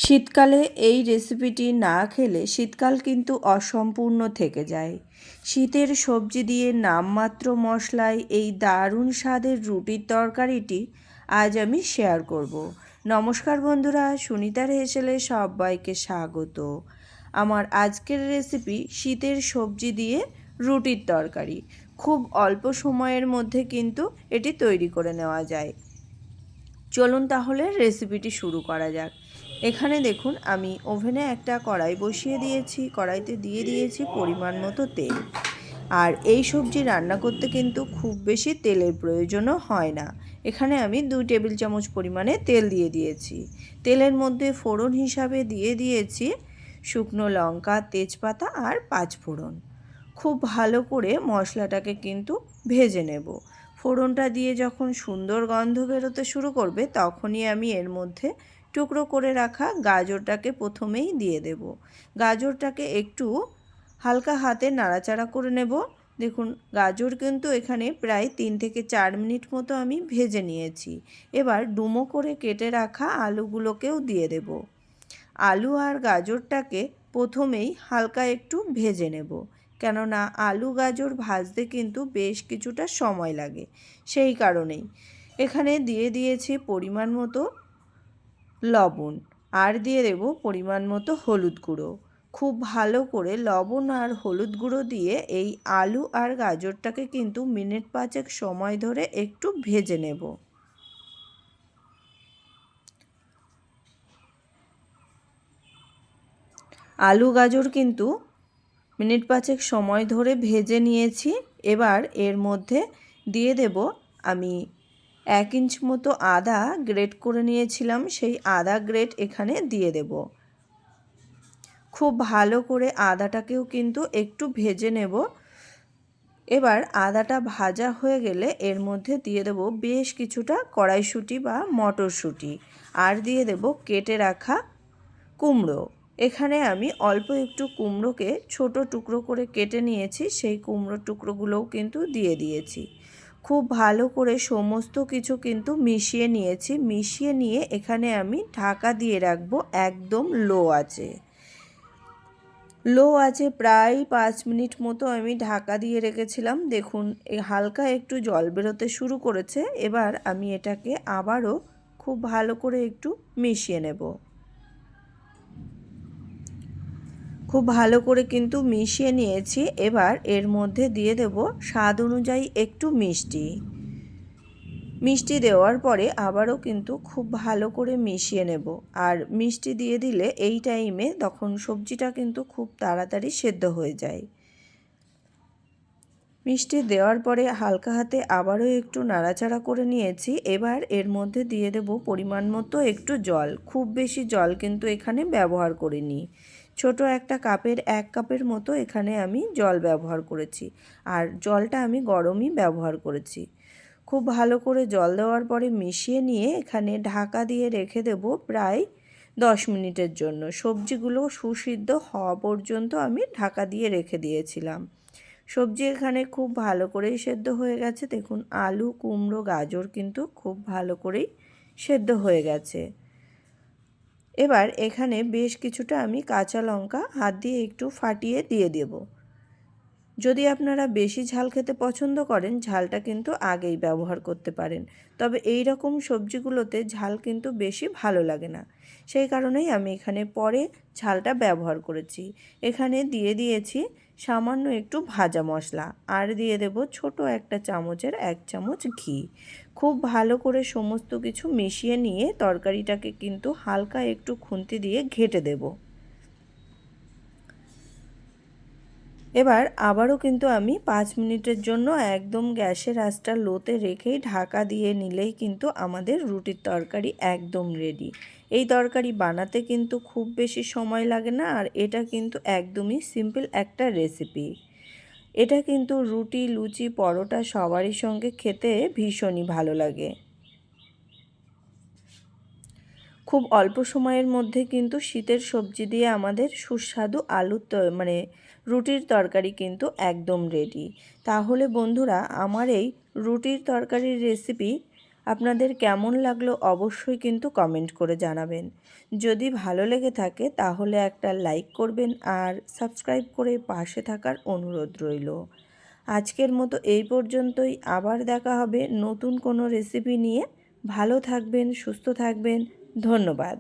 শীতকালে এই রেসিপিটি না খেলে শীতকাল কিন্তু অসম্পূর্ণ থেকে যায়। শীতের সবজি দিয়ে নামমাত্র মশলায় এই দারুণ স্বাদের রুটির তরকারিটি আজ আমি শেয়ার করব। নমস্কার বন্ধুরা, সুনিতার হেসেলে সবাইকে স্বাগত। আমার আজকের রেসিপি শীতের সবজি দিয়ে রুটির তরকারি। খুব অল্প সময়ের মধ্যে কিন্তু এটি তৈরি করে নেওয়া যায়। চলুন তাহলে রেসিপিটি শুরু করা যাক। এখানে দেখুন আমি ওভেনে একটা কড়াই বসিয়ে দিয়েছি। কড়াইতে দিয়ে দিয়েছি পরিমাণ মতো তেল। আর এই সবজি রান্না করতে কিন্তু খুব বেশি তেলের প্রয়োজনও হয় না। এখানে আমি 2 টেবিল চামচ পরিমাণে তেল দিয়ে দিয়েছি। তেলের মধ্যে ফোড়ন হিসাবে দিয়ে দিয়েছি শুকনো লঙ্কা, তেজপাতা আর 5 ফোড়ন। খুব ভালো করে মশলাটাকে কিন্তু ভেজে নেব। ফোড়নটা দিয়ে যখন সুন্দর গন্ধ বেরোতে শুরু করবে তখনই আমি এর মধ্যে টুকরো করে রাখা গাজরটাকে প্রথমেই দিয়ে দেব। গাজরটাকে একটু হালকা হাতে নাড়াচাড়া করে নেব। দেখুন গাজর কিন্তু এখানে প্রায় 3 থেকে 4 মিনিট মতো আমি ভেজে নিয়েছি। এবার ডুমো করে কেটে রাখা আলুগুলোকেও দিয়ে দেব। আলু আর গাজরটাকে প্রথমেই হালকা একটু ভেজে নেব, কেননা আলু গাজর ভাজতে কিন্তু বেশ কিছুটা সময় লাগে। সেই কারণেই এখানে দিয়ে দিয়েছি পরিমাণ মতো লবণ আর দিয়ে দেব পরিমাণ মতো হলুদ গুঁড়ো। খুব ভালো করে লবণ আর হলুদ গুঁড়ো দিয়ে এই আলু আর গাজরটাকে কিন্তু মিনিট 5 সময় ধরে একটু ভেজে নেব। আলু গাজর কিন্তু মিনিট 5 সময় ধরে ভেজে নিয়েছি। এবার এর মধ্যে দিয়ে দেব আমি 1 ইঞ্চ মতো আদা গ্রেট করে নিয়েছিলাম, সেই আদা গ্রেট এখানে দিয়ে দেব। খুব ভালো করে আদাটাকেও কিন্তু একটু ভেজে নেব। এবার আদাটা ভাজা হয়ে গেলে এর মধ্যে দিয়ে দেব বেশ কিছুটা কড়াইশুঁটি বা মটরশুঁটি আর দিয়ে দেব কেটে রাখা কুমড়ো। এখানে আমি অল্প একটু কুমড়োকে ছোট টুকরো করে কেটে নিয়েছি, সেই কুমড়োর টুকরোগুলোও কিন্তু দিয়ে দিয়েছি। খুব ভালো করে সমস্ত কিছু কিন্তু মিশিয়ে নিয়েছি। মিশিয়ে নিয়ে এখানে আমি ঢাকা দিয়ে রাখবো একদম লো আঁচে প্রায় 5 মিনিট মতো আমি ঢাকা দিয়ে রেখেছিলাম। দেখুন হালকা একটু জল বেরোতে শুরু করেছে। এবার আমি এটাকে আবারও খুব ভালো করে একটু মিশিয়ে নেব। খুব ভালো করে কিন্তু মিশিয়ে নিয়েছি। এবার এর মধ্যে দিয়ে দেব স্বাদ অনুযায়ী একটু মিষ্টি দেওয়ার পরে আবারও কিন্তু খুব ভালো করে মিশিয়ে নেব। আর মিষ্টি দিয়ে দিলে এই টাইমে তখন সবজিটা কিন্তু খুব তাড়াতাড়ি সেদ্ধ হয়ে যায়। মিষ্টি দেওয়ার পরে হালকা হাতে আবারও একটু নাড়াচাড়া করে নিয়েছি। এবার এর মধ্যে দিয়ে দেব পরিমাণ মতো একটু জল। খুব বেশি জল কিন্তু এখানে ব্যবহার করিনি। ছোট একটা কাপের 1 কাপের মতো এখানে আমি জল ব্যবহার করেছি। আর জলটা আমি গরমই ব্যবহার করেছি। খুব ভালো করে জল দেওয়ার পরে মিশিয়ে নিয়ে এখানে ঢাকা দিয়ে রেখে দেব প্রায় 10 মিনিটের জন্য। সবজিগুলো সুসিদ্ধ হওয়া পর্যন্ত আমি ঢাকা দিয়ে রেখে দিয়েছিলাম। সবজি এখানে খুব ভালো করেই সেদ্ধ হয়ে গেছে। দেখুন আলু, কুমড়ো, গাজর কিন্তু খুব ভালো করেই সেদ্ধ হয়ে গেছে। এবার এখানে বেশ কিছুটা আমি কাঁচা লঙ্কা হাত দিয়ে একটু ফাটিয়ে দিয়ে দেব। যদি আপনারা বেশি ঝাল খেতে পছন্দ করেন ঝালটা কিন্তু আগেই ব্যবহার করতে পারেন। তবে এই রকম সবজিগুলোতে ঝাল কিন্তু বেশি ভালো লাগে না, সেই কারণেই আমি এখানে পরে ঝালটা ব্যবহার করেছি। এখানে দিয়ে দিয়েছি সামান্য একটু ভাজা মশলা আর দিয়ে দেব ছোট একটা চামচের 1 চামচ ঘি। খুব ভালো করে সমস্ত কিছু মিশিয়ে নিয়ে তরকারিটাকে কিন্তু হালকা একটু খুন্তি দিয়ে ঘেঁটে দেব। এবার আবারও কিন্তু আমি 5 মিনিটের জন্য একদম গ্যাসের আঁচটা লোতে রেখেই ঢাকা দিয়ে নিলেই কিন্তু আমাদের রুটির তরকারি একদম রেডি। এই তরকারি বানাতে কিন্তু খুব বেশি সময় লাগে না, আর এটা কিন্তু একদমই সিম্পল একটা রেসিপি। এটা কিন্তু রুটি, লুচি, পরোটা সবারই সঙ্গে খেতে ভীষণই ভালো লাগে। খুব অল্প সময়ের মধ্যে কিন্তু শীতের সবজি দিয়ে আমাদের সুস্বাদু রুটির তরকারি কিন্তু একদম রেডি। তাহলে বন্ধুরা আমার এই রুটির তরকারির রেসিপি আপনাদের কেমন লাগলো অবশ্যই কিন্তু কমেন্ট করে জানাবেন। যদি ভালো লেগে থাকে তাহলে একটা লাইক করবেন আর সাবস্ক্রাইব করে পাশে থাকার অনুরোধ রইল। আজকের মতো এই পর্যন্তই, আবার দেখা হবে নতুন কোনো রেসিপি নিয়ে। ভালো থাকবেন, সুস্থ থাকবেন। ধন্যবাদ।